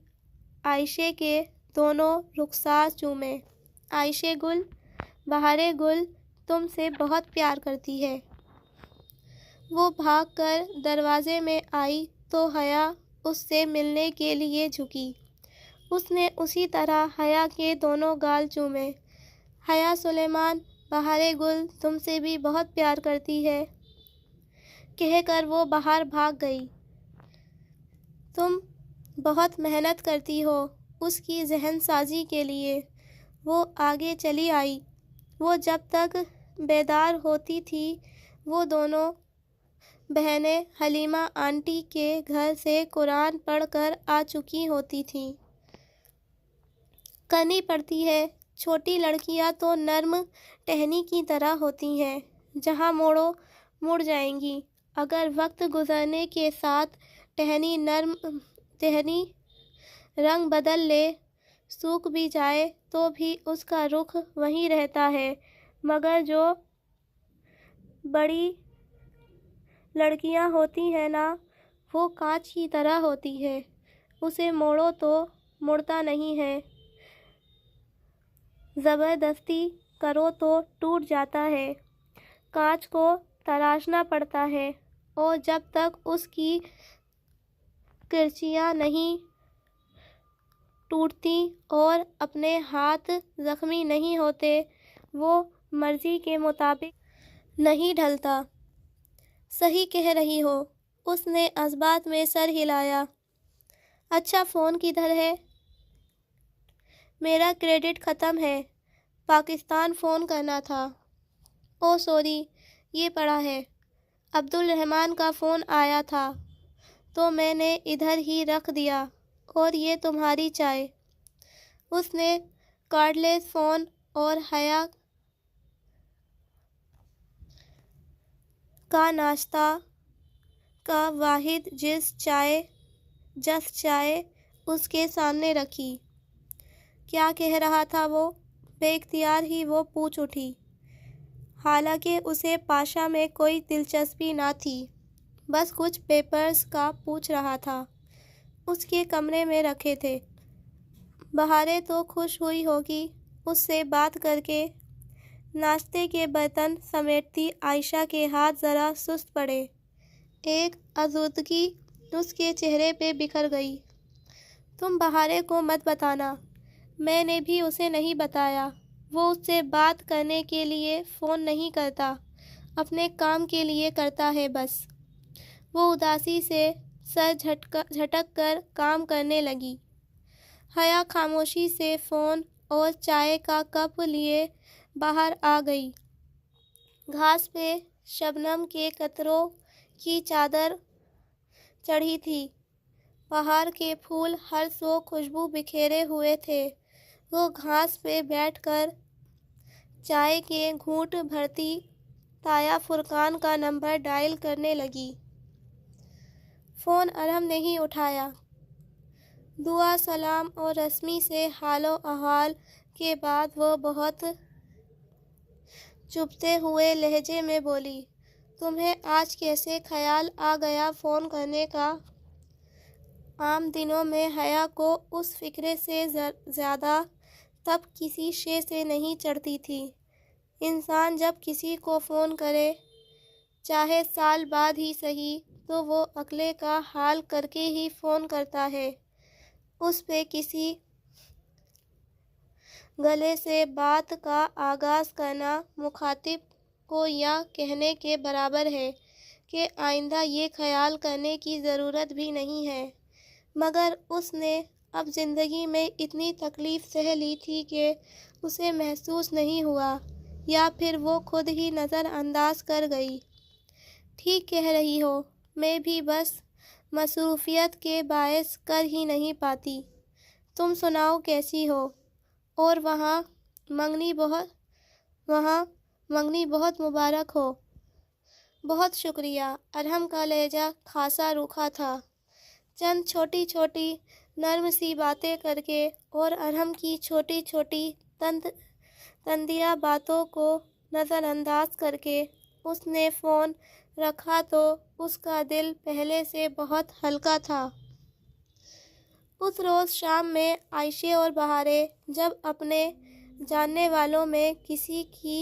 عائشہ کے دونوں رخسار چومے۔ عائشہ گل، بہارے گل تم سے بہت پیار کرتی ہے۔ وہ بھاگ کر دروازے میں آئی تو حیا اس سے ملنے کے لیے جھکی۔ اس نے اسی طرح حیا کے دونوں گال چومے۔ حیا سلیمان، بہارے گل تم سے بھی بہت پیار کرتی ہے کہہ کر وہ باہر بھاگ گئی۔ تم بہت محنت کرتی ہو اس کی ذہن سازی کے لیے۔ وہ آگے چلی آئی۔ وہ جب تک بیدار ہوتی تھی وہ دونوں بہنیں حلیمہ آنٹی کے گھر سے قرآن پڑھ کر آ چکی ہوتی تھیں۔ کرنی پڑتی ہے، چھوٹی لڑکیاں تو نرم ٹہنی کی طرح ہوتی ہیں، جہاں موڑو مڑ جائیں گی۔ اگر وقت گزرنے کے ساتھ ٹہنی رنگ بدل لے، سوکھ بھی جائے تو بھی اس کا رخ وہی رہتا ہے، مگر جو بڑی لڑکیاں ہوتی ہیں نا، وہ کانچ کی طرح ہوتی ہیں، اسے موڑو تو مڑتا نہیں ہے، زبردستی کرو تو ٹوٹ جاتا ہے، کانچ کو تراشنا پڑتا ہے، اور جب تک اس کی کرچیاں نہیں ٹوٹتی اور اپنے ہاتھ زخمی نہیں ہوتے وہ مرضی کے مطابق نہیں ڈھلتا۔ صحیح کہہ رہی ہو، اس نے اس بات میں سر ہلایا۔ اچھا فون کدھر ہے؟ میرا کریڈٹ ختم ہے، پاکستان فون کرنا تھا۔ او سوری، یہ پڑا ہے۔ عبدالرحمن کا فون آیا تھا تو میں نے ادھر ہی رکھ دیا، اور یہ تمہاری چائے۔ اس نے کارڈ لیس فون اور حیا کا ناشتہ کا واحد جس چائے اس کے سامنے رکھی۔ کیا کہہ رہا تھا وہ؟ بے اختیار ہی وہ پوچھ اٹھی، حالانکہ اسے پاشا میں کوئی دلچسپی نہ تھی، بس کچھ پیپرز کا پوچھ رہا تھا، اس کے کمرے میں رکھے تھے۔ بہارے تو خوش ہوئی ہوگی اس سے بات کر کے۔ ناشتے کے برتن سمیٹتی عائشہ کے ہاتھ ذرا سست پڑے، ایک آزردگی اس کے چہرے پہ بکھر گئی۔ تم بہارے کو مت بتانا، میں نے بھی اسے نہیں بتایا، وہ اس سے بات کرنے کے لیے فون نہیں کرتا، اپنے کام کے لیے کرتا ہے بس۔ وہ اداسی سے سر جھٹک کر کام کرنے لگی۔ حیا خاموشی سے فون اور چائے کا کپ لیے باہر آ گئی۔ گھاس پہ شبنم کے قطروں کی چادر چڑھی تھی، بہار کے پھول ہر سو خوشبو بکھیرے ہوئے تھے۔ وہ گھاس پہ بیٹھ کر چائے کے گھونٹ بھرتی تایا فرقان کا نمبر ڈائل کرنے لگی۔ فون ارحم نے ہی اٹھایا۔ دعا سلام اور رسمی سے حال و احوال کے بعد وہ بہت چبھتے ہوئے لہجے میں بولی، تمہیں آج کیسے خیال آ گیا فون کرنے کا؟ عام دنوں میں حیا کو اس فکرے سے زیادہ تب کسی شے سے نہیں چڑھتی تھی۔ انسان جب کسی کو فون کرے، چاہے سال بعد ہی سہی، تو وہ اگلے کا حال کر کے ہی فون کرتا ہے۔ اس پہ کسی گلے سے بات کا آغاز کرنا مخاطب کو یہ کہنے کے برابر ہے کہ آئندہ یہ خیال کرنے کی ضرورت بھی نہیں ہے۔ مگر اس نے اب زندگی میں اتنی تکلیف سہہ لی تھی کہ اسے محسوس نہیں ہوا، یا پھر وہ خود ہی نظر انداز کر گئی۔ ٹھیک کہہ رہی ہو، میں بھی بس مصروفیت کے باعث کر ہی نہیں پاتی۔ تم سناؤ کیسی ہو؟ اور وہاں منگنی بہت مبارک ہو۔ بہت شکریہ۔ ارحم کا لہجہ خاصا روکھا تھا۔ چند چھوٹی چھوٹی نرم سی باتیں کر کے اور ارحم کی چھوٹی چھوٹی تندیہ باتوں کو نظر انداز کر کے اس نے فون رکھا تو اس کا دل پہلے سے بہت ہلکا تھا۔ اس روز شام میں عائشہ اور بہاریں جب اپنے جاننے والوں میں کسی کی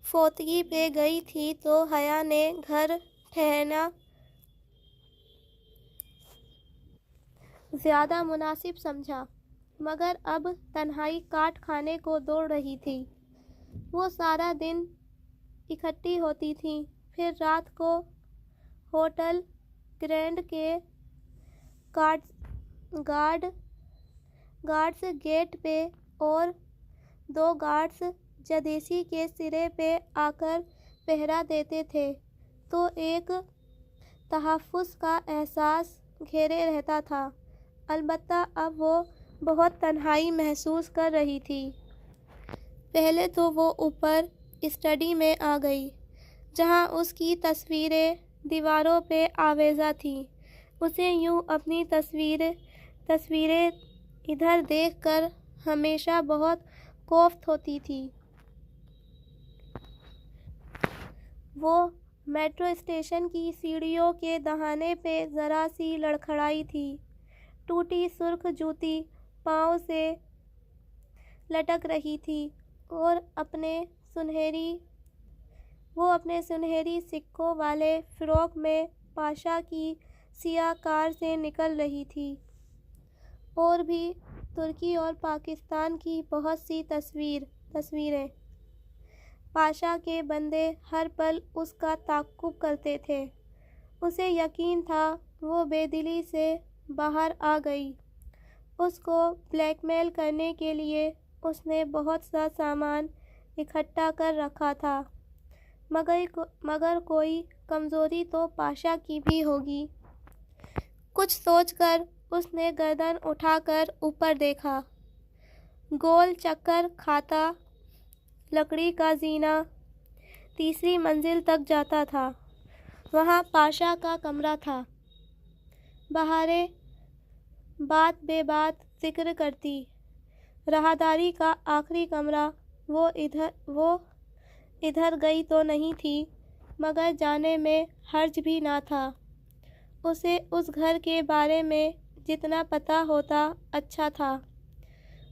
فوتگی پہ گئی تھی تو حیا نے گھر ٹھہرنا زیادہ مناسب سمجھا، مگر اب تنہائی کاٹ کھانے کو دوڑ رہی تھی۔ وہ سارا دن اکٹھی ہوتی تھیں، پھر رات کو ہوٹل گرینڈ کے گارڈز گیٹ پہ اور 2 گارڈز جدیسی کے سرے پہ آ کر پہرا دیتے تھے تو ایک تحفظ کا احساس گھیرے رہتا تھا۔ البتہ اب وہ بہت تنہائی محسوس کر رہی تھی۔ پہلے تو وہ اوپر اسٹڈی میں آ گئی، جہاں اس کی تصویریں دیواروں پہ آویزاں تھیں۔ اسے یوں اپنی تصویریں ادھر دیکھ کر ہمیشہ بہت کوفت ہوتی تھی۔ وہ میٹرو اسٹیشن کی سیڑھیوں کے دہانے پہ ذرا سی لڑکھڑائی تھی۔ ٹوٹی سرخ جوتی پاؤں سے لٹک رہی تھی اور وہ اپنے سنہری سکوں والے فراق میں پاشا کی سیاہ کار سے نکل رہی تھی۔ اور بھی ترکی اور پاکستان کی بہت سی تصویریں۔ پاشا کے بندے ہر پل اس کا تعاقب کرتے تھے۔ اسے یقین تھا وہ بے دلی سے باہر آ گئی۔ اس کو بلیک میل کرنے کے لیے اس نے بہت سا سامان اکٹھا کر رکھا تھا، مگر کوئی کمزوری تو پاشا کی بھی ہوگی۔ کچھ سوچ کر اس نے گردن اٹھا کر اوپر دیکھا۔ گول چکر کھاتا لکڑی کا زینہ 3 منزل تک جاتا تھا۔ وہاں پاشا کا کمرہ تھا۔ بہاریں بات بے بات ذکر کرتی، راہداری کا آخری کمرہ، وہ ادھر گئی تو نہیں تھی، مگر جانے میں حرج بھی نہ تھا۔ اسے اس گھر کے بارے میں جتنا پتہ ہوتا اچھا تھا۔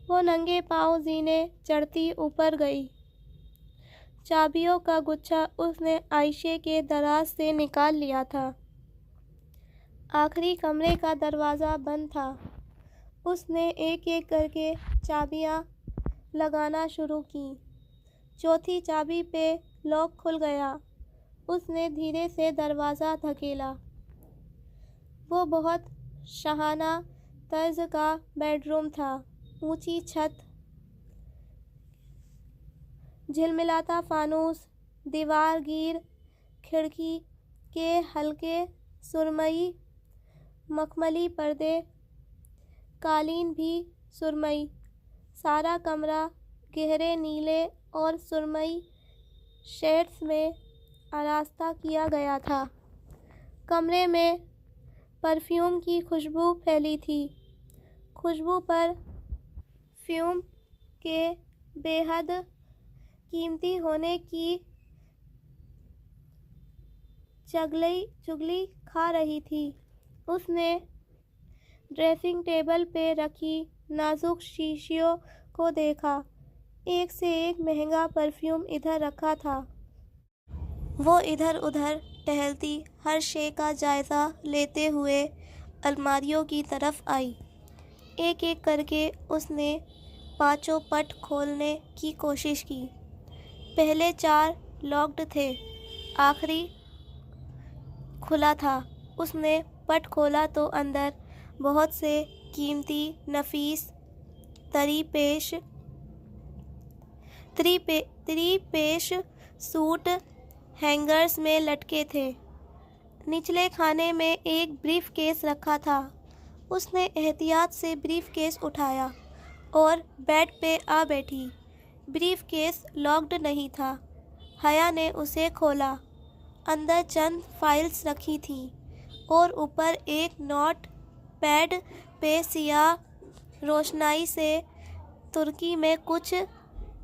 وہ ننگے پاؤں زینے چڑھتی اوپر گئی۔ چابیوں کا گچھا اس نے عائشہ کے دراز سے نکال لیا تھا۔ آخری کمرے کا دروازہ بند تھا۔ اس نے ایک ایک کر کے چابیاں لگانا شروع کیں۔ چوتھی چابی پہ لاک کھل گیا۔ اس نے دھیرے سے دروازہ دھکیلا۔ وہ بہت شاہانہ طرز کا بیڈ روم تھا۔ اونچی چھت، جھلملاتا فانوس، دیوار گیر کھڑکی کے ہلکے سرمئی مخملی پردے، قالین بھی سرمئی۔ سارا کمرہ گہرے نیلے اور سرمئی شیڈز میں آراستہ کیا گیا تھا۔ کمرے میں پرفیوم کی خوشبو پھیلی تھی۔ خوشبو پرفیوم کے بے حد قیمتی ہونے کی چغلی کھا رہی تھی۔ اس نے ڈریسنگ ٹیبل پہ رکھی نازک شیشیوں کو دیکھا۔ ایک سے ایک مہنگا پرفیوم ادھر رکھا تھا۔ وہ ادھر ادھر ٹہلتی ہر شے کا جائزہ لیتے ہوئے الماریوں کی طرف آئی۔ ایک ایک کر کے اس نے پانچوں پٹ کھولنے کی کوشش کی۔ پہلے 4 لاکڈ تھے، آخری کھلا تھا۔ اس نے پٹ کھولا تو اندر بہت سے قیمتی نفیس تری پیش سوٹ ہینگرز میں لٹکے تھے۔ نچلے خانے میں ایک بریف کیس رکھا تھا۔ اس نے احتیاط سے بریف کیس اٹھایا اور بیڈ پہ آ بیٹھی۔ بریف کیس لاکڈ نہیں تھا۔ حیا نے اسے کھولا۔ اندر چند فائلز رکھی تھیں اور اوپر ایک نوٹ پیڈ پہ سیاہ روشنائی سے ترکی میں کچھ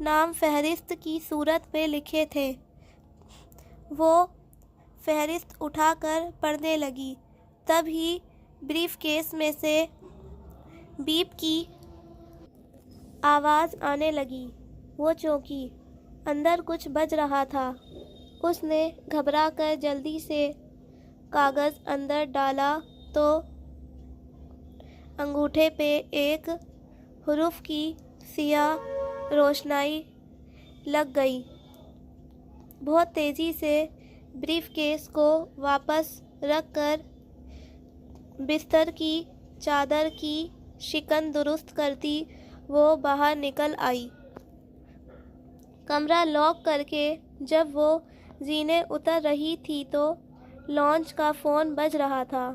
نام فہرست کی صورت میں لکھے تھے۔ وہ فہرست اٹھا کر پڑھنے لگی۔ تب ہی بریف کیس میں سے بیپ کی آواز آنے لگی۔ وہ چونکی۔ اندر کچھ بج رہا تھا۔ اس نے گھبرا کر جلدی سے کاغذ اندر ڈالا تو انگوٹھے پہ ایک حرف کی سیاہ روشنائی لگ گئی۔ بہت تیزی سے بریف کیس کو واپس رکھ کر بستر کی چادر کی شکن درست کرتی وہ باہر نکل آئی۔ کمرہ لاک کر کے جب وہ زینے اتر رہی تھی تو لانچ کا فون بج رہا تھا۔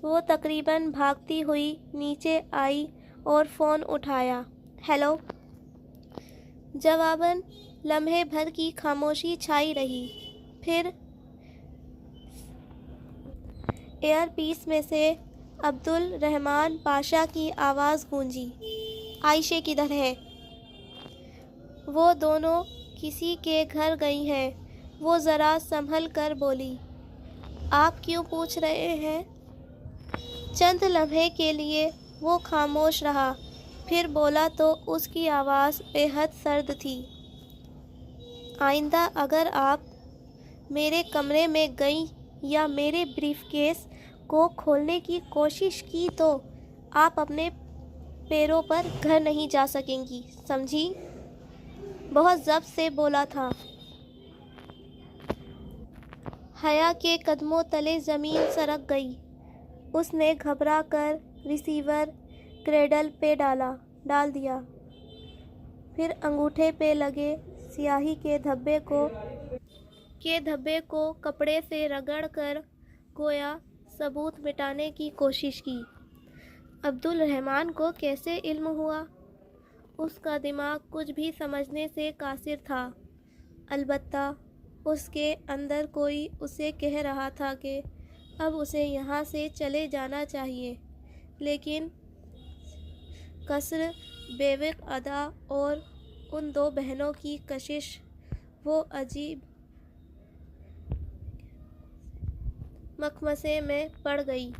وہ تقریباً بھاگتی ہوئی نیچے آئی اور فون اٹھایا۔ ہیلو۔ جواباً لمحے بھر کی خاموشی چھائی رہی۔ پھر ایئر پیس میں سے عبدالرحمن پاشا کی آواز گونجی۔ عائشہ کدھر ہے؟ وہ دونوں کسی کے گھر گئی ہیں۔ وہ ذرا سنبھل کر بولی۔ آپ کیوں پوچھ رہے ہیں؟ چند لمحے کے لیے وہ خاموش رہا، پھر بولا تو اس کی آواز بے حد سرد تھی۔ آئندہ اگر آپ میرے کمرے میں گئیں یا میرے بریف کیس کو کھولنے کی کوشش کی تو آپ اپنے پیروں پر گھر نہیں جا سکیں گی، سمجھی؟ بہت ضبط سے بولا تھا۔ حیا کے قدموں تلے زمین سرک گئی۔ اس نے گھبرا کر ریسیور کریڈل پہ ڈال دیا، پھر انگوٹھے پہ لگے سیاہی کے دھبے کو کپڑے سے رگڑ کر گویا ثبوت مٹانے کی کوشش کی۔ عبدالرحمن کو کیسے علم ہوا؟ اس کا دماغ کچھ بھی سمجھنے سے قاصر تھا۔ البتہ اس کے اندر کوئی اسے کہہ رہا تھا کہ اب اسے یہاں سے چلے جانا چاہیے، لیکن قصر بیوق ادا اور ان 2 بہنوں کی کشش وہ عجیب مخمصے میں پڑ گئی۔